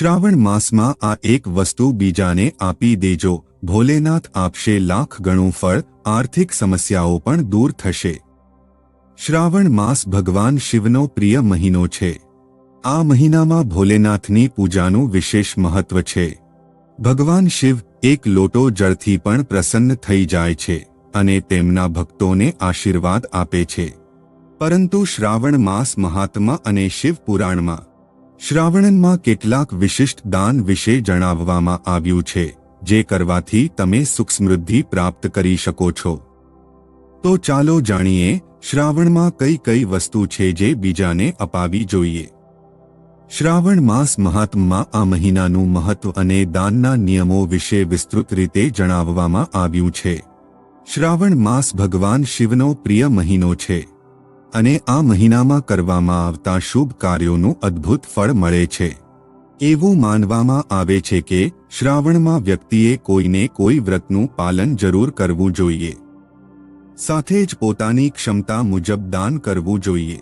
શ્રાવણ માસમાં આ એક વસ્તુ બીજાને આપી દેજો, ભોલેનાથ આપશે લાખ ગણું ફળ, આર્થિક સમસ્યાઓ પણ દૂર થશે। શ્રાવણ માસ ભગવાન શિવનો પ્રિય મહિનો છે। આ મહિનામાં ભોલેનાથની પૂજાનું વિશેષ મહત્વ છે। ભગવાન શિવ એક લોટો જળથી પણ પ્રસન્ન થઈ જાય છે અને તેમના ભક્તોને આશીર્વાદ આપે છે। પરંતુ શ્રાવણ માસ મહાત્મા અને શિવ પુરાણમાં શ્રાવણમાં કેટલાક વિશિષ્ટ દાન વિશે જણાવવામાં આવ્યું છે, જે કરવાથી તમે સુખ સમૃદ્ધિ પ્રાપ્ત કરી શકો છો। તો ચાલો જાણીએ શ્રાવણમાં કઈ કઈ વસ્તુ છે જે બીજાને અપાવી જોઈએ। શ્રાવણ માસ મહાત્મ્યમાં આ મહિનાનું મહત્વ અને દાનના નિયમો વિશે વિસ્તૃત રીતે જણાવવામાં આવ્યું છે। શ્રાવણ માસ ભગવાન શિવનો પ્રિય મહિનો છે અને આ મહિનામાં કરવામાં આવતા શુભ કાર્યોનું અદ્ભુત ફળ મળે છે। એવું માનવામાં આવે છે કે શ્રાવણમાં વ્યક્તિએ કોઈને કોઈ વ્રતનું પાલન જરૂર કરવું જોઈએ, સાથે જ પોતાની ક્ષમતા મુજબ દાન કરવું જોઈએ।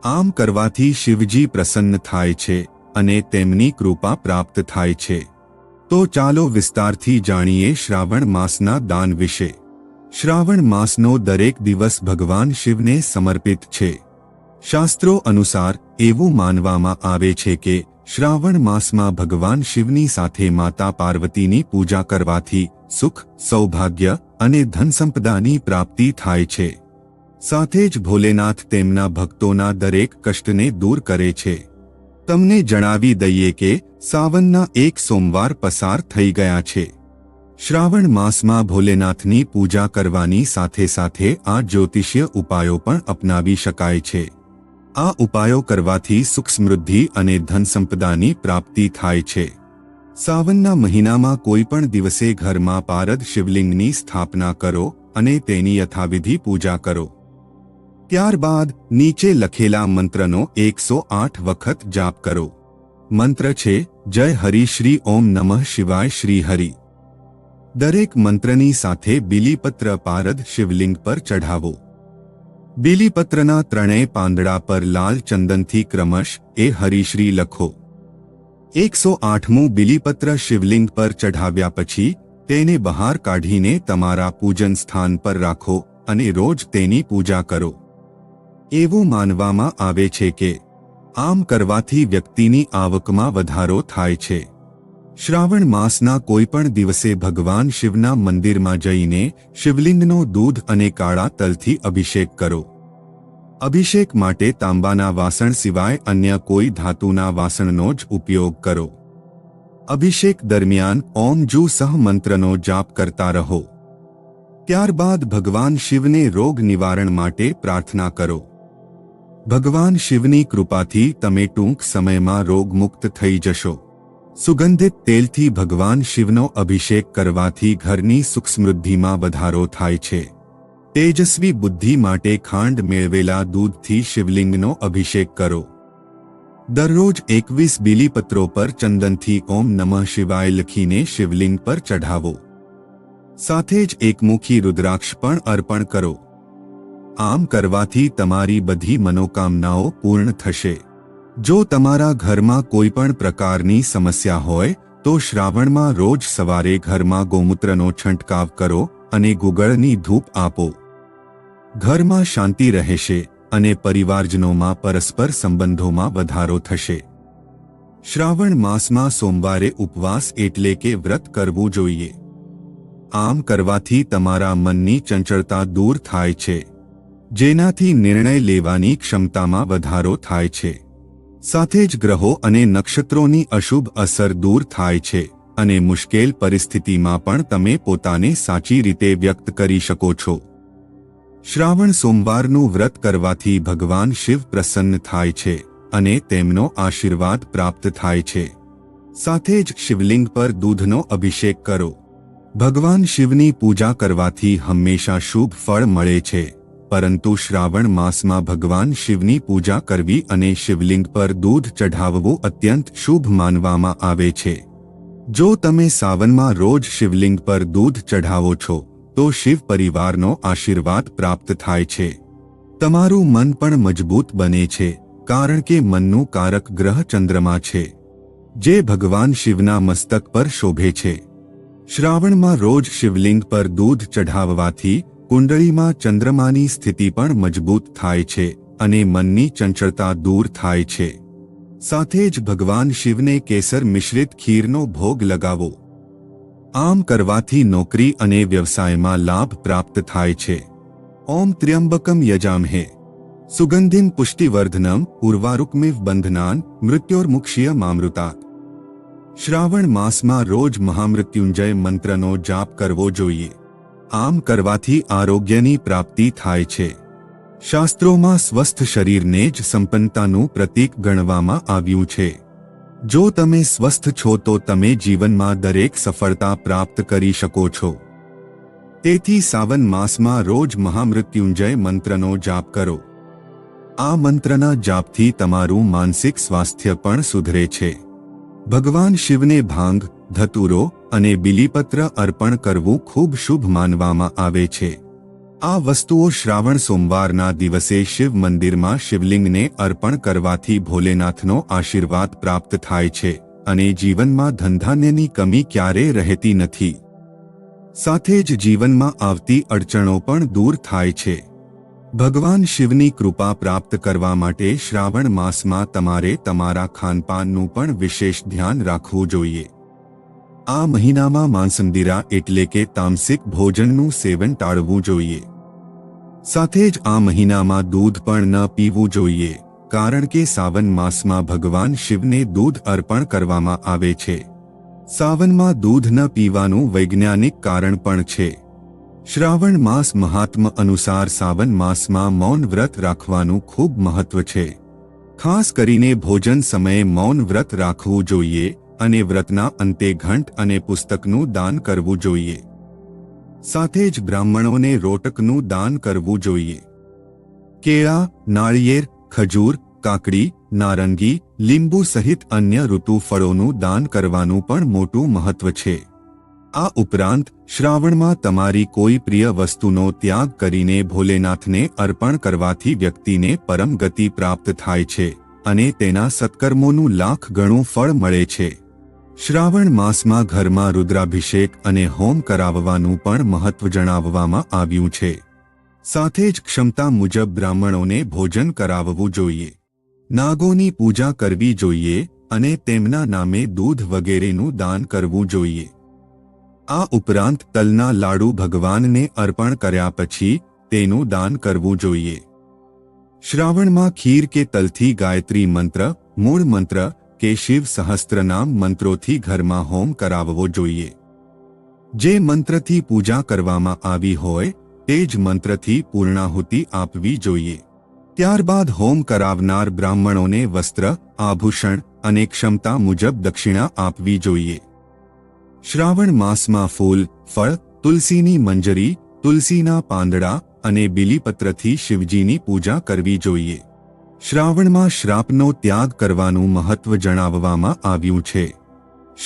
આમ કરવાથી શિવજી પ્રસન્ન થાય છે અને તેમની કૃપા પ્રાપ્ત થાય છે। તો ચાલો વિસ્તારથી જાણીએ શ્રાવણ માસના દાન વિશે। શ્રાવણ માસનો દરેક દિવસ ભગવાન શિવને સમર્પિત છે। શાસ્ત્રો અનુસાર એવું માનવામાં આવે છે કે શ્રાવણ માસમાં ભગવાન શિવની સાથે માતા પાર્વતીની પૂજા કરવાથી સુખ, સૌભાગ્ય અને ધનસંપદાની પ્રાપ્તિ થાય છે। સાથે જ ભોલેનાથ તેમના ભક્તોના દરેક કષ્ટને દૂર કરે છે। તમને જણાવી દઈએ કે સાવનના એક સોમવાર પસાર થઈ ગયા છે। શ્રાવણ માસમાં ભોલેનાથની પૂજા કરવાની સાથે સાથે આ જ્યોતિષીય ઉપાયો પણ અપનાવી શકાય છે। આ ઉપાયો કરવાથી સુખ સમૃદ્ધિ અને ધનસંપદાની પ્રાપ્તિ થાય છે। સાવનના મહિનામાં કોઈ પણ દિવસે ઘરમાં પારદ શિવલિંગની સ્થાપના કરો અને તેની યથાવિધિ પૂજા કરો। ત્યારબાદ નીચે લખેલા મંત્રનો 108 વખત જાપ કરો। મંત્ર છે જય હરિ શ્રી ઓમ નમઃ શિવાય શ્રી હરિ। દરેક મંત્રની સાથે બીલીપત્ર પારદ શિવલિંગ પર ચઢાવો। બીલીપત્રના ત્રણેય પાંદડા પર લાલ ચંદનથી ક્રમશ એ હરિશ્રી લખો। 108મું બીલીપત્ર શિવલિંગ પર ચઢાવ્યા પછી તેને બહાર કાઢીને તમારા પૂજન સ્થાન પર રાખો અને રોજ તેની પૂજા કરો। એવું માનવામાં આવે છે કે આમ કરવાથી વ્યક્તિની આવકમાં વધારો થાય છે। શ્રાવણ માસના કોઈ પણ દિવસે ભગવાન શિવના મંદિરમાં જઈને શિવલિંગનો દૂધ અને કાળા તલથી અભિષેક કરો। અભિષેક માટે તાંબાના વાસણ સિવાય અન્ય કોઈ ધાતુના વાસણનો જ ઉપયોગ કરો। અભિષેક દરમિયાન ઓમ જુ સહ મંત્રનો જાપ કરતા રહો। ત્યારબાદ ભગવાન શિવને રોગ નિવારણ માટે પ્રાર્થના કરો। ભગવાન શિવની કૃપાથી તમે ટૂંક સમયમાં રોગમુક્ત થઈ જશો। સુગંધિત તેલથી ભગવાન શિવનો અભિષેક કરવાથી ઘરની સુખ સમૃદ્ધિમાં વધારો થાય છે। તેજસ્વી બુદ્ધિ માટે ખાંડ મેળવેલા દૂધથી શિવલિંગનો અભિષેક કરો। દરરોજ 21 બીલીપત્રો પર ચંદનથી ઓમ નમઃ શિવાય લખીને શિવલિંગ પર ચઢાવો। સાથે જ એકમુખી રુદ્રાક્ષ પણ અર્પણ કરો। આમ કરવાથી તમારી બધી મનોકામનાઓ પૂર્ણ થશે। જો તમારા ઘરમાં કોઈ પણ પ્રકારની સમસ્યા હોય તો શ્રાવણમાં રોજ સવારે ઘરમાં ગૌમૂત્રનો છંટકાવ કરો અને ગુગળની ધૂપ આપો। ઘરમાં શાંતિ રહેશે અને પરિવારજનોમાં પરસ્પર સંબંધોમાં વધારો થશે। શ્રાવણ માસમાં સોમવારે ઉપવાસ એટલે કે વ્રત કરવું જોઈએ। આમ કરવાથી તમારા મનની ચંચળતા દૂર થાય છે, જેનાથી નિર્ણય લેવાની ક્ષમતામાં વધારો થાય છે। સાથે જ ગ્રહો અને નક્ષત્રોની અશુભ અસર દૂર થાય છે અને મુશ્કેલ પરિસ્થિતિમાં પણ તમે પોતાને સાચી રીતે વ્યક્ત કરી શકો છો। શ્રાવણ સોમવારનું વ્રત કરવાથી ભગવાન શિવ પ્રસન્ન થાય છે અને તેમનો આશીર્વાદ પ્રાપ્ત થાય છે। સાથે જ શિવલિંગ પર દૂધનો અભિષેક કરો। ભગવાન શિવની પૂજા કરવાથી હંમેશા શુભ ફળ મળે છે, પરંતુ શ્રાવણ માસમાં ભગવાન શિવની પૂજા કરવી અને શિવલિંગ પર દૂધ ચઢાવવું અત્યંત શુભ માનવામાં આવે છે। જો તમે સાવનમાં રોજ શિવલિંગ પર દૂધ ચઢાવો છો તો શિવ પરિવારનો આશીર્વાદ પ્રાપ્ત થાય છે। તમારું મન પણ મજબૂત બને છે, કારણ કે મનનું કારક ગ્રહ ચંદ્રમા છે। જે ભગવાન શિવના મસ્તક પર શોભે છે. શ્રાવણમાં રોજ શિવલિંગ પર દૂધ ચઢાવવાથી કુંડળીમાં ચંદ્રમાની સ્થિતિ પણ મજબૂત થાય છે અને મનની ચંચળતા દૂર થાય છે. સાથે જ ભગવાન શિવને કેસર મિશ્રિત ખીરનો ભોગ લગાવો. આમ કરવાથી નોકરી અને વ્યવસાયમાં લાભ પ્રાપ્ત થાય છે. ઓમ ત્ર્યંબકમ યજામહે સુગંધિમ પુષ્ટિવર્ધનમ ઉર્વારુકમિવ બંધનાન મૃત્યોર્મુક્ષ્ય મામૃતાત. શ્રાવણ માસમાં રોજ મહામૃત્યુંજય મંત્રનો જાપ કરવો જોઈએ. આમ કરવાથી આરોગ્યની પ્રાપ્તિ થાય છે. શાસ્ત્રોમાં સ્વસ્થ શરીરને જ સંપન્નતાનું પ્રતીક ગણવામાં આવ્યું છે. જો તમે સ્વસ્થ છો તો તમે જીવનમાં દરેક સફળતા પ્રાપ્ત કરી શકો છો. તેથી સાવન માસમાં રોજ મહામૃત્યુંજય મંત્રનો જાપ કરો. આ મંત્રના જાપથી તમારું માનસિક સ્વાસ્થ્ય પણ સુધરે છે. ભગવાન શિવને ભાંગ, ધતુરો અને બીલીપત્ર અર્પણ કરવું ખૂબ શુભ માનવામાં આવે છે. આ વસ્તુઓ શ્રાવણ સોમવારના દિવસે શિવ મંદિરમાં શિવલિંગને અર્પણ કરવાથી ભોલેનાથનો આશીર્વાદ પ્રાપ્ત થાય છે અને જીવનમાં ધનધાન્યની કમી ક્યારેય રહેતી નથી. સાથે જ જીવનમાં આવતી અડચણો પણ દૂર થાય છે. ભગવાન શિવની કૃપા પ્રાપ્ત કરવા માટે શ્રાવણ માસમાં તમારે તમારા ખાનપાનનું પણ વિશેષ ધ્યાન રાખવું જોઈએ. આ મહિનામાં માંસમદિરા એટલે કે તામસિક ભોજનનું સેવન ટાળવું જોઈએ. સાથે જ આ મહિનામાં દૂધ પણ ન પીવું જોઈએ, કારણ કે સાવન માસમાં ભગવાન શિવને દૂધ અર્પણ કરવામાં આવે છે. સાવનમાં દૂધ ન પીવાનું વૈજ્ઞાનિક કારણ પણ છે. શ્રાવણ માસ મહાત્મ્ય અનુસાર સાવન માસમાં મૌન વ્રત રાખવાનું ખૂબ મહત્વ છે. ખાસ કરીને ભોજન સમયે મૌન વ્રત રાખવું જોઈએ અને વ્રતના અંતે ઘંટ અને પુસ્તકનું દાન કરવું જોઈએ. સાથે જ બ્રાહ્મણોને રોટકનું દાન કરવું જોઈએ. કેળા, નાળિયેર, ખજૂર, કાકડી, નારંગી, લીંબુ સહિત અન્ય ઋતુ ફળોનું દાન કરવાનું પણ મોટું મહત્વ છે. આ ઉપરાંત શ્રાવણમાં તમારી કોઈ પ્રિય વસ્તુનો ત્યાગ કરીને ભોલેનાથને અર્પણ કરવાથી વ્યક્તિને પરમ ગતિ પ્રાપ્ત થાય છે અને તેના સત્કર્મોનું લાખ ગણું ફળ મળે છે. શ્રાવણ માસમાં ઘરમાં રુદ્રાભિષેક અને હોમ કરાવવાનું પણ મહત્વ જણાવવામાં આવ્યું છે. સાથે જ ક્ષમતા મુજબ બ્રાહ્મણોને ભોજન કરાવવું જોઈએ. નાગોની પૂજા કરવી જોઈએ અને તેમના નામે દૂધ વગેરેનું દાન કરવું જોઈએ. આ ઉપરાંત તલના લાડુ ભગવાનને અર્પણ કર્યા પછી તેનું દાન કરવું જોઈએ. શ્રાવણમાં ખીર કે તલથી ગાયત્રી મંત્ર, મૂળ મંત્ર કે શિવ સહસ્ત્રનામ મંત્રોથી ઘરમાં હોમ કરાવવો જોઈએ. જે મંત્રથી પૂજા કરવામાં આવી હોય તે જ મંત્રથી પૂર્ણાહુતિ આપવી જોઈએ. ત્યારબાદ હોમ કરાવનાર બ્રાહ્મણોને વસ્ત્ર, આભૂષણ અને ક્ષમતા મુજબ દક્ષિણા આપવી જોઈએ. શ્રાવણ માસમાં ફૂલ, ફળ, તુલસીની મંજરી, તુલસીના પાંદડા અને બીલીપત્રથી શિવજીની પૂજા કરવી જોઈએ. શ્રાવણમાં શ્રાપનો ત્યાગ કરવાનું મહત્વ જણાવવામાં આવ્યું છે.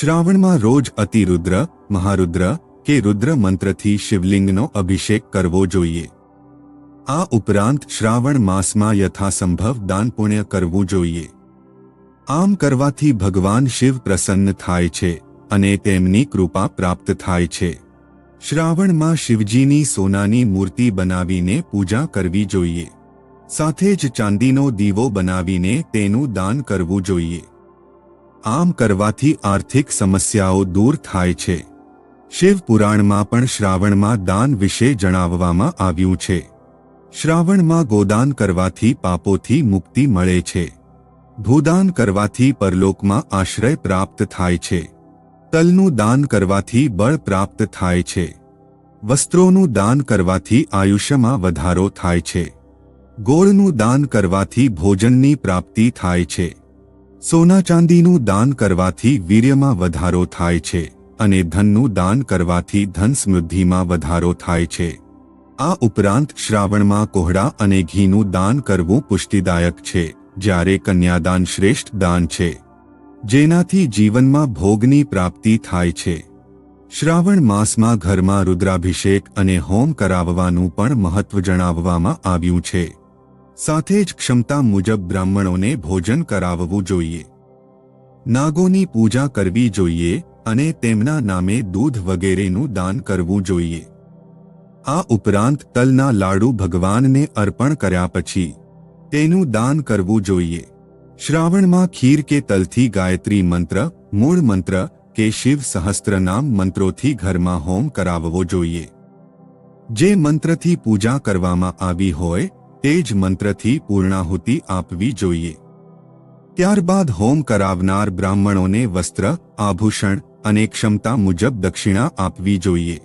શ્રાવણમાં રોજ અતિરુદ્ર, મહારુદ્ર કે રુદ્ર મંત્રથી શિવલિંગનો અભિષેક કરવો જોઈએ. આ ઉપરાંત શ્રાવણ માસમાં યથાસંભવ દાન પુણ્ય કરવું જોઈએ. આમ કરવાથી ભગવાન શિવ પ્રસન્ન થાય છે અને તેમની કૃપા પ્રાપ્ત થાય છે. શ્રાવણમાં શિવજીની સોનાની મૂર્તિ બનાવીને પૂજા કરવી જોઈએ. સાથે જ ચાંદીનો દીવો બનાવીને તેનું દાન કરવું જોઈએ. આમ કરવાથી આર્થિક સમસ્યાઓ દૂર થાય છે. શિવ પુરાણમાં પણ શ્રાવણમાં દાન વિશે જણાવવામાં આવ્યું છે. શ્રાવણમાં ગોદાન કરવાથી પાપોથી મુક્તિ મળે છે. ભૂદાન કરવાથી પરલોકમાં આશ્રય પ્રાપ્ત થાય છે. તલનું દાન કરવાથી બળ પ્રાપ્ત થાય છે. વસ્ત્રોનું દાન કરવાથી આયુષ્યમાં વધારો થાય છે. ગોળનું દાન કરવાથી ભોજનની પ્રાપ્તિ થાય છે. સોના ચાંદીનું દાન કરવાથી વીર્યમાં વધારો થાય છે અને ધનનું દાન કરવાથી ધન સમૃદ્ધિમાં વધારો થાય છે. આ ઉપરાંત શ્રાવણમાં કોહડા અને ઘીનું દાન કરવું પુષ્ટિદાયક છે, જ્યારે કન્યાદાન શ્રેષ્ઠ દાન છે, જેનાથી જીવનમાં ભોગની પ્રાપ્તિ થાય છે. શ્રાવણ માસમાં ઘરમાં રુદ્રાભિષેક અને હોમ કરાવવાનું પણ મહત્વ જણાવવામાં આવ્યું છે. સાથે જ ક્ષમતા મુજબ બ્રાહ્મણોને ભોજન કરાવવું જોઈએ. નાગોની પૂજા કરવી જોઈએ અને તેમના નામે દૂધ વગેરેનું દાન કરવું જોઈએ. આ ઉપરાંત તલના લાડુ ભગવાનને અર્પણ કર્યા પછી તેનું દાન કરવું જોઈએ. શ્રાવણમાં ખીર કે તલથી ગાયત્રી મંત્ર, મૂળ મંત્ર કે શિવ સહસ્ત્રનામ મંત્રોથી ઘરમાં હોમ કરાવવો જોઈએ. જે મંત્રથી પૂજા કરવામાં આવી હોય તે જ મંત્રથી પૂર્ણાહુતિ આપવી જોઈએ. ત્યારબાદ હોમ કરાવનાર બ્રાહ્મણોને વસ્ત્ર, આભૂષણ અને ક્ષમતા મુજબ દક્ષિણા આપવી જોઈએ.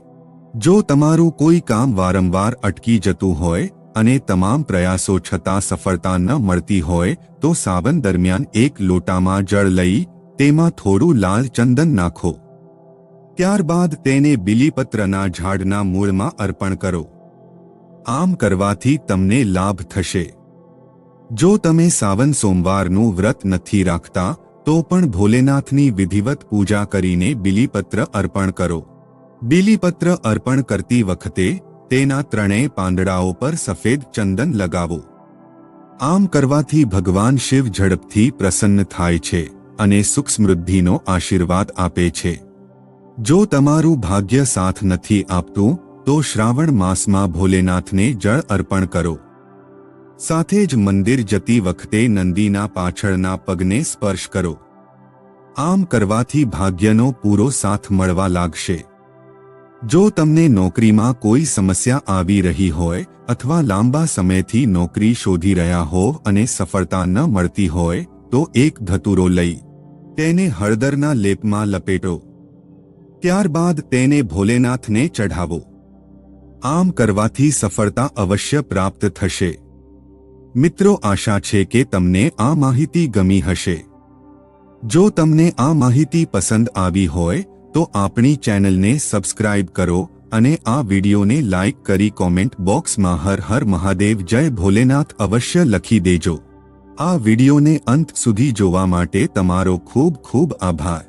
જો તમારું કોઈ કામ વારંવાર અટકી જતું હોય અને તમામ પ્રયાસો છતાં સફળતા ન મળતી હોય તો સાવન દરમિયાન એક લોટામાં જળ લઈ તેમાં થોડું લાલ ચંદન નાખો. ત્યારબાદ તેને બીલીપત્રના ઝાડના મૂળમાં અર્પણ કરો. આમ કરવાથી તમને લાભ થશે. જો તમે સાવન સોમવારનું વ્રત નથી રાખતા તો પણ ભોલેનાથની વિધિવત પૂજા કરીને બીલીપત્ર અર્પણ કરો. બીલીપત્ર અર્પણ કરતી વખતે તેના ત્રણેય પાંદડાઓ પર સફેદ ચંદન લગાવો. આમ કરવાથી ભગવાન શિવ ઝડપથી પ્રસન્ન થાય છે અને સુખ સમૃદ્ધિનો આશીર્વાદ આપે છે. જો તમારું ભાગ્ય સાથ નથી આપતું તો શ્રાવણ માસમાં ભોલેનાથને જળ અર્પણ કરો. સાથે જ મંદિર જતી વખતે નંદીના પાછળના પગને સ્પર્શ કરો. આમ કરવાથી ભાગ્યનો પૂરો સાથ મળવા લાગશે. જો તમને નોકરીમાં કોઈ સમસ્યા આવી રહી હોય અથવા લાંબા સમયથી નોકરી શોધી રહ્યા હોવ અને સફળતા ન મળતી હોય તો એક ધતુરો લઈ તેને હળદરના લેપમાં લપેટો. ત્યારબાદ તેને ભોલેનાથને ચઢાવો. આમ કરવાથી સફળતા અવશ્ય પ્રાપ્ત થશે. મિત્રો, આશા છે કે તમને આ માહિતી ગમી હશે. જો તમને આ માહિતી પસંદ આવી હોય તો આપણી ચેનલને સબસ્ક્રાઇબ કરો અને આ વિડીયોને લાઇક કરી કોમેન્ટ બોક્સમાં હર હર મહાદેવ જય ભોલેનાથ અવશ્ય લખી દેજો. આ વિડીયોને અંત સુધી જોવા માટે તમારો ખૂબ ખૂબ આભાર.